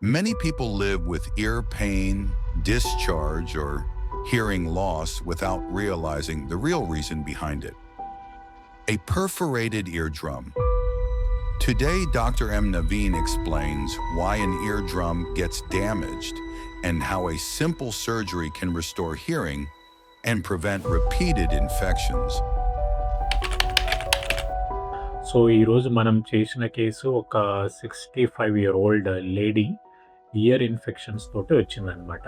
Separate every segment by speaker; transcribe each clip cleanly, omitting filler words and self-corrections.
Speaker 1: Many people live with ear pain, discharge, or hearing loss without realizing the real reason behind it. A perforated eardrum. Today, Dr. M. Naveen explains why an eardrum gets damaged and how a simple surgery can restore hearing and prevent repeated infections.
Speaker 2: So ఈరోజు మనం చేసిన case ఒక 65-year-old lady year infections తోటి వచ్చిందనమాట.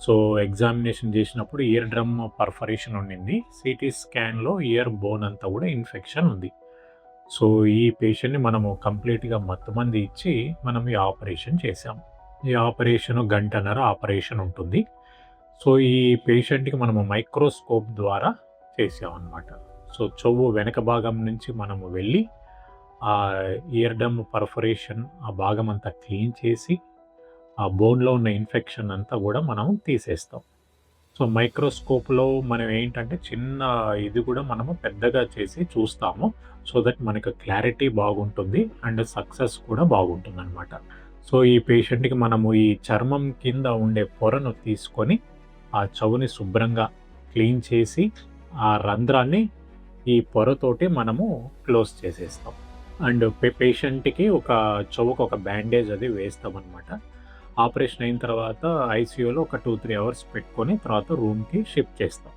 Speaker 2: So examination చేసినప్పుడు ear drum perforation ఉండింది. City స్కాన్‌లో year bone అంతా కూడా ఇన్ఫెక్షన్ ఉంది. సో ఈ పేషెంట్‌ని మనము కంప్లీట్‌గా మత్తుమందు ఇచ్చి మనం ఈ ఆపరేషన్ చేసాం. ఈ ఆపరేషన్ గంటన్నర ఆపరేషన్ ఉంటుంది. సో ఈ పేషెంట్‌కి మనము మైక్రోస్కోప్ ద్వారా చేసామన్నమాట. సో చెవు వెనక భాగం నుంచి మనము వెళ్ళి ఆ ఇయర్ డ్రమ్ పర్ఫరేషన్ ఆ భాగం అంతా క్లీన్ చేసి ఆ బోన్‌లో ఉన్న ఇన్ఫెక్షన్ అంతా కూడా మనం తీసేస్తాం. సో మైక్రోస్కోప్‌లో మనం ఏంటంటే చిన్న ఇది కూడా మనము పెద్దగా చేసి చూస్తాము. సో దట్ మనకు క్లారిటీ బాగుంటుంది అండ్ సక్సెస్ కూడా బాగుంటుందనమాట. సో ఈ పేషెంట్‌కి మనము ఈ చర్మం కింద ఉండే పొరను తీసుకొని ఆ చెవుని శుభ్రంగా క్లీన్ చేసి ఆ రంధ్రాన్ని ఈ పొరతోటి మనము క్లోజ్ చేసేస్తాం. అండ్ పేషెంట్‌కి చెవుకు ఒక బ్యాండేజ్ అది వేస్తామనమాట. ఆపరేషన్ అయిన తర్వాత ఐసీయూలో ఒక 2-3 అవర్స్ పెట్టుకొని తర్వాత రూమ్‌కి షిఫ్ట్ చేస్తాం.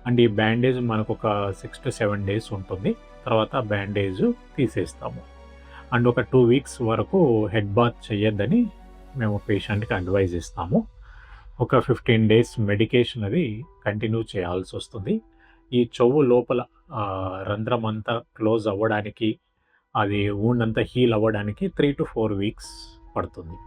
Speaker 2: అండ్ ఈ బ్యాండేజ్ మనకొక 6-7 డేస్ ఉంటుంది. తర్వాత బ్యాండేజ్ తీసేస్తాము. అండ్ ఒక 2 వీక్స్ వరకు హెడ్ బాత్ చేయొద్దని మేము పేషెంట్‌కి అడ్వైజ్ ఇస్తాము. ఒక 15 డేస్ మెడికేషన్ అది కంటిన్యూ చేయాల్సొస్తుంది. ఈ చెవు లోపల రంధ్రం అంతా క్లోజ్ అవ్వడానికి, అది వూండ్ అంతా హీల్ అవ్వడానికి 3-4 వీక్స్ పడుతుంది.